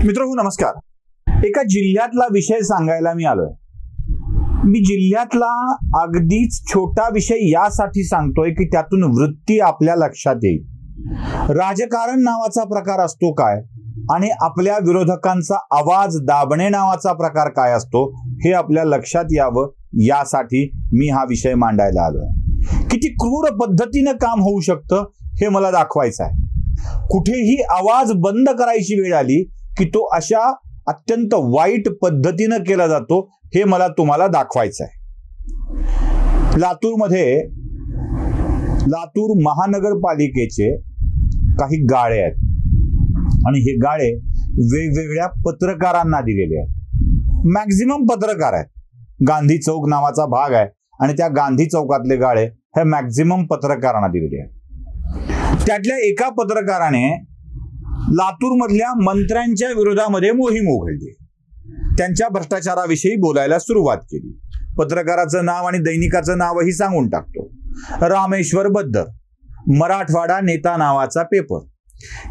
मित्रांनो नमस्कार। एका जिल्ह्यातला विषय सांगायला मी आलोय। मी जिल्ह्यातला अगदीच छोटा विषय यासाठी सांगतोय की त्यातून वृत्ती आपल्या लक्षात येईल। राजकारण नावाचा प्रकार असतो काय आणि आपल्या विरोधकांचा आवाज दाबणे नावाचा प्रकार काय असतो हे आपल्या लक्षात यावं यासाठी मी हा विषय मांडायला आलोय। किती क्रूर पद्धतीने काम होऊ शकतं हे मला दाखवायचं आहे। कुठेही आवाज बंद करायची वेळ आली की तो अशा अत्यंत वाईट पद्धतीने केला जातो हे मला तुम्हाला दाखवायचं आहे। लातूर महानगरपालिकेचे काही गाळे आहेत आणि हे गाळे वेगवेगळ्या पत्रकारांना दिलेले आहेत। मॅक्झिमम पत्रकार आहेत। गांधी चौक नावाचा भाग आहे आणि त्या गांधी चौकातले गाळे हे मॅक्झिमम पत्रकारांना दिलेले आहेत। त्यातल्या एका पत्रकाराने लातूर मधल्या मंत्र्यांच्या विरोधामध्ये मोहीम उघडली। त्यांच्या भ्रष्टाचाराविषयी बोलायला सुरुवात केली। पत्रकाराचं नाव आणि दैनिकाचं नावही सांगून टाकतो। रामेश्वर बद्दर, मराठवाडा नेता नावाचा पेपर।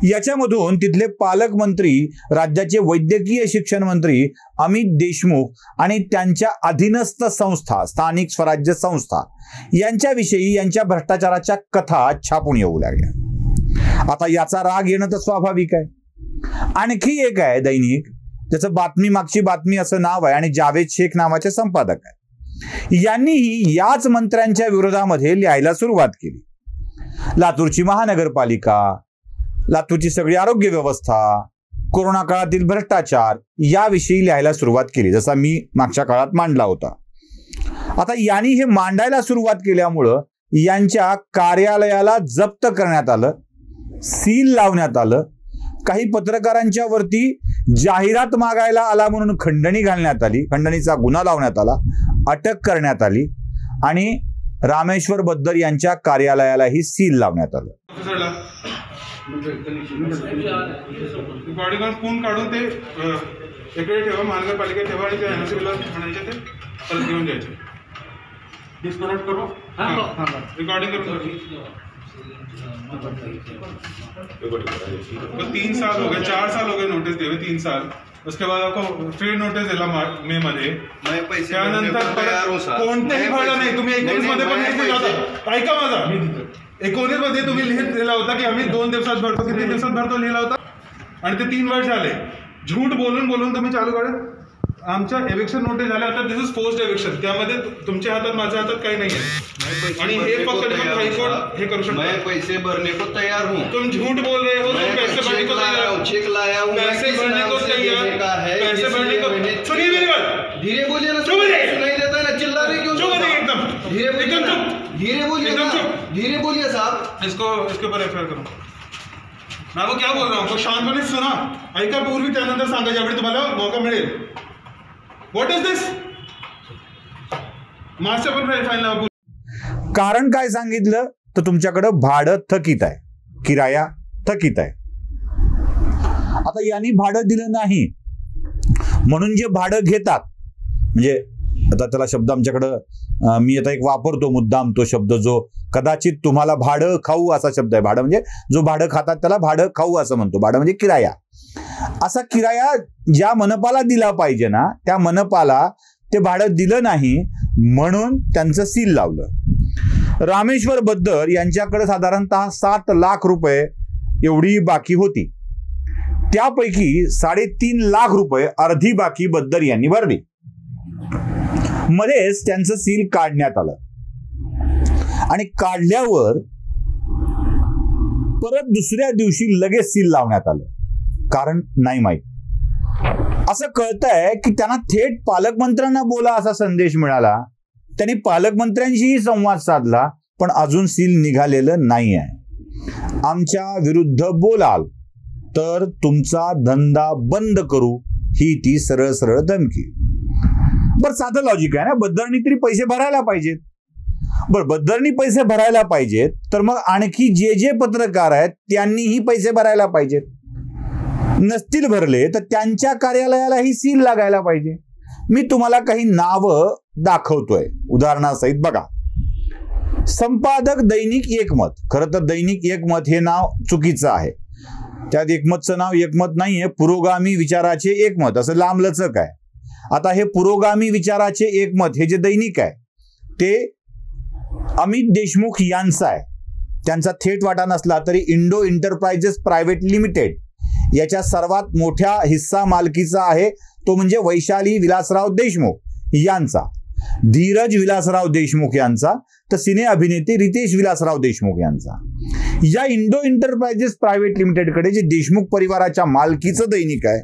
याच्यामधून तिथले पालकमंत्री, राज्याचे वैद्यकीय शिक्षण मंत्री अमित देशमुख आणि त्यांच्या अधीनस्थ संस्था, स्थानिक स्वराज्य संस्था यांच्याविषयी यांच्या भ्रष्टाचाराच्या कथा छापून येऊ लागल्या। आता याचा राग येणं तर स्वाभाविक आहे। आणखी एक आहे दैनिक, त्याचं बातमी मागची बातमी असं नाव आहे आणि जावेद शेख नावाचे संपादक आहे। यांनीही याच मंत्र्यांच्या विरोधामध्ये लिहायला सुरुवात केली। लातूरची महानगरपालिका, लातूरची सगळी आरोग्य व्यवस्था, कोरोना काळातील भ्रष्टाचार याविषयी लिहायला सुरुवात केली, जसा मी मागच्या काळात मांडला होता। आता यांनी हे मांडायला सुरुवात केल्यामुळं यांच्या कार्यालयाला जप्त करण्यात आलं, सील लावण्यात आलं। काही पत्रकारांच्या वरती जाहिरात मागायला आला म्हणून खंडणी घालण्यात आली, खंडणीचा गुन्हा लावण्यात आला, अटक करण्यात आली आणि रामेश्वर बद्दर यांच्या कार्यालयालाही सील लावण्यात आलं। फोन काढून ते इकडे ठेवा, महानगरपालिकेत ठेवा आणि त्या एनओसीला म्हणायचे ते परत घेऊन द्यायचे। डिस्कनेक्ट करो, रिकॉर्डिंग करो। तो 3 साल हो गए, 4 साल हो गए नोटिस दिए हुए, 3 साल। उसके बाद आपको फिर नोटिस दिला मे मध्ये। त्यानंतर कोणतेही फळ नाही। तुम्ही 19 मध्ये पण लिहिलं होतं, ऐका माझा, 19 मध्ये तुम्ही लिहित दिला होता की आम्ही 2 दिवसात भरतो, किती दिवसात भरतो लिहिला होता आणि ते 3 वर्ष झाले। झूट बोलून बोलून तुम्ही चालू करा। आमच्या एविक्शन नोटीस झाल्या, आता दिस इज पोस्ट एविक्शन, त्यामध्ये तुमच्या हातात माझ्या हातात काही नाही आहे आणि हे फक्त हाईकोर्ट हे करू शकतो। मैं पैसे भरने को तैयार हूँ। तुम झूठ बोल रहे हो, तुम पैसे भरने को तैयार हो, चेक लाया हूँ, पैसे भरने को तैयार है, पैसे भरने को। सुनिए मेरी बात, धीरे बोलिए ना, नहीं देता ना, चिल्ला रहे क्यों? चुप रहिए, एकदम धीरे बोलिए, एकदम चुप, धीरे बोलिए, एकदम चुप, धीरे बोलिए साहब। इसके ऊपर एफआईआर करो। मैं वो क्या बोल रहा हूँ शांतपणे सुना, ऐका पूर्वी, त्यानंतर सांगा ज्यावेळी तुम्हाला मौका मिळेल। What is this? मास्टर पण फाईल कारण काय सांगितलं तर तुमच्याकडे भाडं थकीत आहे, किराया थकीत आहे। आता यांनी भाडं दिलं नाही म्हणून जे भाडं घेतात, म्हणजे आता त्याला शब्द आमच्याकडं मी आता एक वापरतो मुद्दाम, तो शब्द जो कदाचित तुम्हाला भाडं खाऊ असा शब्द आहे। भाडं म्हणजे जो भाडं खातात त्याला भाडं खाऊ असं म्हणतो। भाडं म्हणजे किराया। असा किराया ज्या मनपाला दिला पाहिजे ना, त्या मनपाला ते भाडं दिलं नाही म्हणून त्यांचं सील लावलं। रामेश्वर बद्दर यांच्याकडे साधारणतः 7 लाख रुपये एवढी बाकी होती। त्यापैकी 3.5 लाख रुपये अर्धी बाकी बद्दर यांनी भरली। मध्येच त्यांचं सील काढण्यात आलं आणि काढल्यावर परत दुसऱ्या दिवशी लगेच सील लावण्यात आलं। कारण नाही माहित। असं कळतंय की त्यांना थेट पालकमंत्र्यांना बोला असा संदेश मिळाला। त्यांनी पालकमंत्र्यांशीही संवाद साधला पण अजून सील निघालेलं नाही आहे। आमच्या विरुद्ध बोलाल तर तुमचा धंदा बंद करू, ही ती सरळ सरळ धमकी। बरं, साधं लॉजिक आहे ना, बद्दरनी तरी पैसे भरायला पाहिजेत। बरं, बद्दरनी पैसे भरायला पाहिजेत तर मग आणखी जे पत्रकार आहेत त्यांनीही पैसे भरायला पाहिजेत। नसतील भरले तर त्यांच्या कार्यालयालाही सील लागायला पाहिजे। मी तुम्हाला काही नावं दाखवतोय उदाहरणासहित बघा। संपादक दैनिक एकमत, खरं तर दैनिक एकमत हे नाव चुकीचं आहे। त्यात एकमतचं नाव एकमत नाहीये, पुरोगामी विचाराचे एकमत असं लांबलचक आहे. आता हे पुरोगामी विचाराचे एकमत हे जे दैनिक आहे ते अमित देशमुख यांचं आहे. त्यांचा थेट वाटा नसला तरी इंडो एंटरप्राइजेस प्रायव्हेट लिमिटेड याच्या सर्वात मोठ्या हिस्सा मालकीचा आहे तो म्हणजे वैशाली विलासराव देशमुख यांचा, धीरज विलासराव देशमुख यांचा, तर सिने अभिनेते रितेश विलासराव देशमुख यांचा. या इंडो एंटरप्राइजेस प्रायव्हेट लिमिटेडकडे जे देशमुख परिवाराच्या मालकीचं दैनिक आहे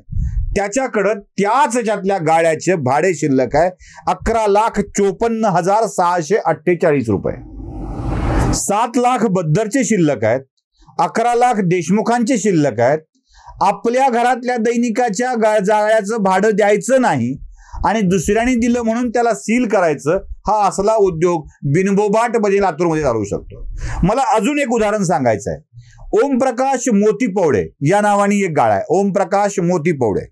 त्याच्याकडं त्याच याच्यातल्या गाड्याचे भाडे शिल्लक आहे 11,54,648 रुपये. 7 लाख बद्दरचे शिल्लक आहेत, 11 लाख देशमुखांचे शिल्लक आहेत. आपल्या घरातल्या दैनिकाच्या गाड्याचं भाडं द्यायचं नाही आणि दुसऱ्याने दिलं म्हणून त्याला सील करायचं, हा असला उद्योग बिनबोबाटपणे लातूरमध्ये चालू शकतो. मला अजून एक उदाहरण सांगायचं आहे. ओमप्रकाश मोतीपवडे या नावाने एक गाळा आहे, ओमप्रकाश मोतीपवडे.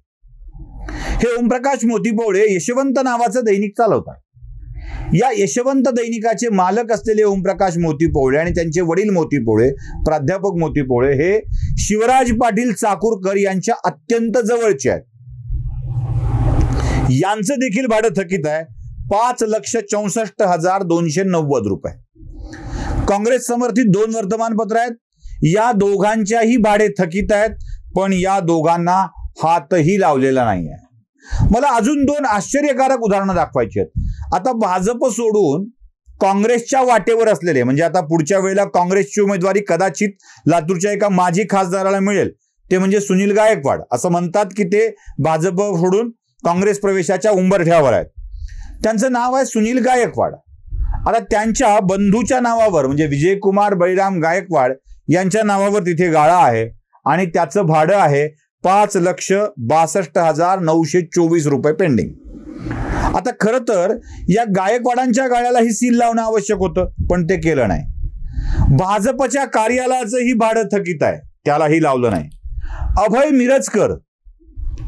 हे ओमप्रकाश मोतीपवडे यशवंत नावाचं दैनिक चालवतात. या यशवंत दैनिकाचे मालक असलेले ओमप्रकाश मोतीपवडे आणि त्यांचे वडील मोतीपवडे, प्राध्यापक मोतीपवडे हे शिवराज पाटील चाकूरकर यांच्या अत्यंत जवळचे आहेत. यांचं देखील भाडं थकीत आहे 5,64,290 रुपये. काँग्रेस समर्थित 2 वर्तमानपत्र आहेत, या दोघांच्याही भाडे थकीत आहेत, पण या दोघांना हातही लावलेला नाही आहे. मला अजून 2 आश्चर्यकारक उदाहरणं दाखवायची आहेत. आता भाजप सोडून काँग्रेसच्या वाटेवर असलेले, म्हणजे आता पुढच्या वेळेला काँग्रेसची उमेदवारी कदाचित लातूरच्या एका माजी खासदाराला मिळेल, ते म्हणजे सुनील गायकवाड. असं म्हणतात की ते भाजप सोडून काँग्रेस प्रवेशाच्या उंबरठ्यावर आहेत. त्यांचं नाव आहे सुनील गायकवाड. आता त्यांच्या बंधूच्या नावावर म्हणजे विजयकुमार बळीराम गायकवाड यांच्या नावावर तिथे गाळा आहे आणि त्याचं भाडं आहे 5,62,924 रुपये पेंडिंग. आता खरं तर या गायकवाडांच्या गाळ्यालाही सील लावणं आवश्यक होतं, पण ते केलं नाही. भाजपच्या कार्यालयाचंही भाडं थकीत आहे, त्यालाही लावलं नाही. अभय मिरजकर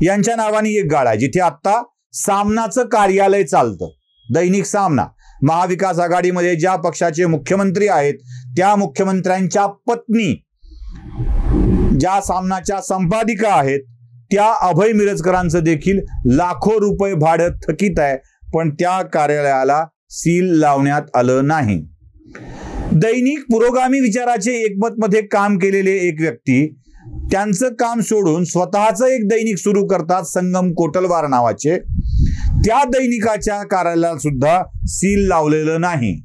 यांच्या नावाने एक गाळा आहे जिथे आता सामनाचं कार्यालय चालतं, दैनिक सामना. महाविकास आघाडीमध्ये ज्या पक्षाचे मुख्यमंत्री आहेत त्या मुख्यमंत्र्यांच्या पत्नी ज्या सामनाच्या संपादिका आहेत त्या अभय मिरजकरांचं देखील लाखो रुपये भाडं थकीत आहे, पण त्या कार्यालयाला सील लावण्यात आलं नाही. दैनिक पुरोगामी विचाराचे एकमत मध्ये काम केलेले एक व्यक्ती त्यांचं काम सोडून स्वतःचं एक दैनिक सुरू करतात, संगम कोटलवार नावाचे. त्या दैनिकाच्या कार्यालयाला सुद्धा सील लावलेलं नाही.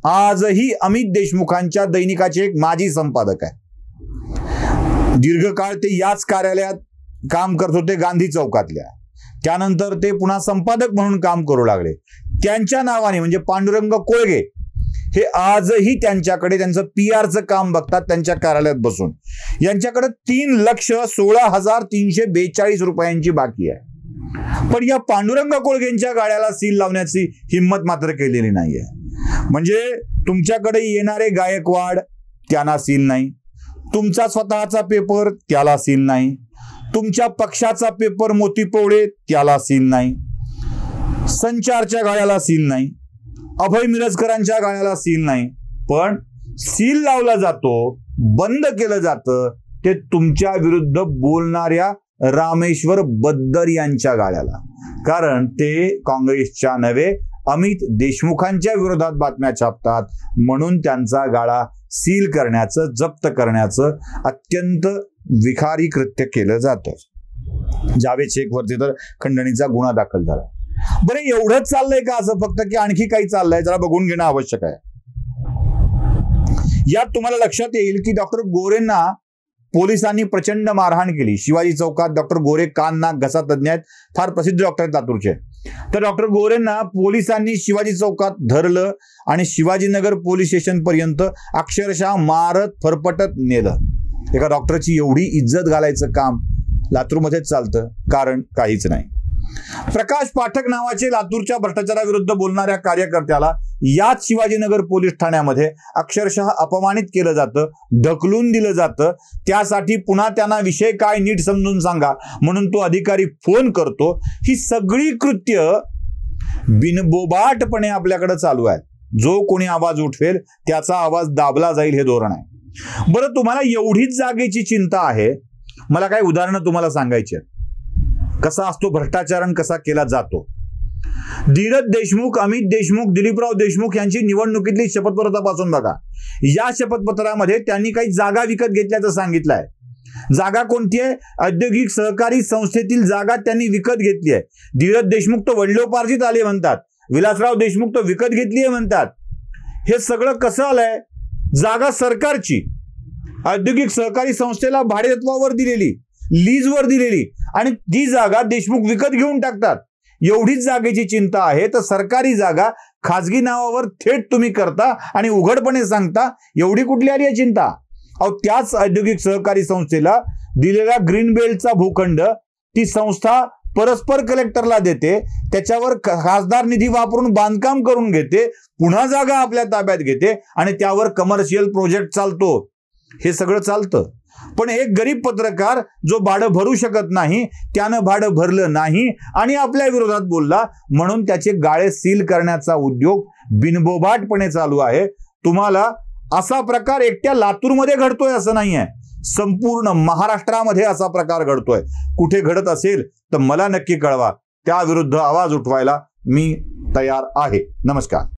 आजही अमित देशमुखांच्या दैनिकाचे एक माजी संपादक आहे. दीर्घकाळ ते याच कार्यालयात काम करत होते, गांधी चौकातल्या. त्यानंतर ते पुन्हा संपादक म्हणून काम करू लागले. त्यांच्या नावाने म्हणजे पांडुरंग कोळगे हे आजही त्यांच्याकडे त्यांचं PR काम बघतात त्यांच्या कार्यालयात बसून. यांच्याकडे 3,16,342 रुपयांची बाकी आहे, पण या पांडुरंग कोळगेंच्या गाड्याला सील लावण्याची हिंमत मात्र केलेली नाहीये. म्हणजे तुमच्याकडे येणारे गायकवाड त्यांना सील नाही, तुमचा स्वतःचा पेपर त्याला सील नाही, तुमच्या पक्षाचा पेपर मोतीपवडे त्याला सील नाही, संचारच्या गाड्याला सील नाही, अभय मिरजकरांच्या गाड्याला सील नाही, पण सील लावला जातो, बंद केलं जातं ते तुमच्या विरुद्ध बोलणाऱ्या रामेश्वर बद्दर यांच्या गाड्याला. कारण ते काँग्रेसच्या नव्हे अमित देशमुखांच्या विरोधात बातम्या छापतात, म्हणून त्यांचा गाळा सील करण्याचं, जप्त करण्याचं अत्यंत विखारी कृत्य केलं जातं. जावेद शेखवरती तर खंडणीचा गुन्हा दाखल झाला. बरं, एवढंच चाललंय का असं फक्त, की आणखी काही चाललंय जरा बघून घेणं आवश्यक आहे. यात तुम्हाला लक्षात येईल की डॉक्टर गोरेंना पोलिसांनी प्रचंड मारहाण केली. शिवाजी चौकात डॉक्टर गोरे कान नाक घसा तज्ञ आहेत, फार प्रसिद्ध डॉक्टर आहेत लातूरचे. तर डॉक्टर गोरेंना पोलिसांनी शिवाजी चौकात धरलं आणि शिवाजीनगर पोलीस स्टेशन पर्यंत अक्षरशः मारत फरफटत नेलं. एका डॉक्टरची एवढी इज्जत घालायचं काम लातूरमध्येच चालतं, कारण काहीच नाही. प्रकाश पाठक नावाचे लातूरच्या भ्रष्टाचाराविरुद्ध बोलणाऱ्या कार्यकर्त्याला याच शिवाजीनगर पोलीस ठाण्यामध्ये अक्षरशः अपमानित केलं जातं, ढकलून दिलं जातं. त्यासाठी पुन्हा त्यांना विषय काय नीट समजून सांगा म्हणून तो अधिकारी फोन करतो. ही सगळी कृत्य बिनबोबाटपणे आपल्याकडे चालू आहेत. जो कोणी आवाज उठवेल त्याचा आवाज दाबला जाईल हे धोरण आहे. बरं, तुम्हाला एवढीच जागेची चिंता आहे, मला काही उदाहरणं तुम्हाला सांगायची आहेत. कसा असतो भ्रष्टाचार आणि कसा केला जातो. धीरज देशमुख, अमित देशमुख, दिलीपराव देशमुख यांची निवडणुकीतली शपथपत्रापासून बघा. या शपथपत्रामध्ये त्यांनी काही जागा विकत घेतल्याचं सांगितलंय. जागा कोणती आहे? औद्योगिक सहकारी संस्थेतील जागा त्यांनी विकत घेतली आहे. धीरज देशमुख तो वडिलोपार्जित आले म्हणतात, विलासराव देशमुख तो विकत घेतली आहे म्हणतात. हे सगळं कसं आलंय? जागा सरकारची, औद्योगिक सहकारी संस्थेला भाडेतत्वावर दिलेली, लीजवर दिलेली, आणि ती जागा देशमुख विकत घेऊन टाकतात. एवढीच जागेची चिंता आहे तर सरकारी जागा खाजगी नावावर थेट तुम्ही करता आणि उघडपणे सांगता. एवढी कुठली आली आहे चिंता? अहो, त्याच औद्योगिक सहकारी संस्थेला दिलेला ग्रीन बेल्टचा भूखंड ती संस्था परस्पर कलेक्टरला देते, त्याच्यावर खासदार निधी वापरून बांधकाम करून घेते, पुन्हा जागा आपल्या ताब्यात घेते आणि त्यावर कमर्शियल प्रोजेक्ट चालतो. हे सगळं चालतं. पण एक गरीब पत्रकार जो भाडं भरू शकत नाही, त्यानं भाडं भरलं नाही आणि आपल्या विरोधात बोलला म्हणून त्याचे गाळे सील करण्याचा उद्योग बिनबोभाटपणे चालू आहे. तुम्हाला असा प्रकार एकट्या लातूरमध्ये घडतोय असं नाहीये, संपूर्ण महाराष्ट्रामध्ये असा प्रकार घडतोय. कुठे घडत असेल तर मला नक्की कळवा. त्याविरुद्ध आवाज उठवायला मी तयार आहे. नमस्कार.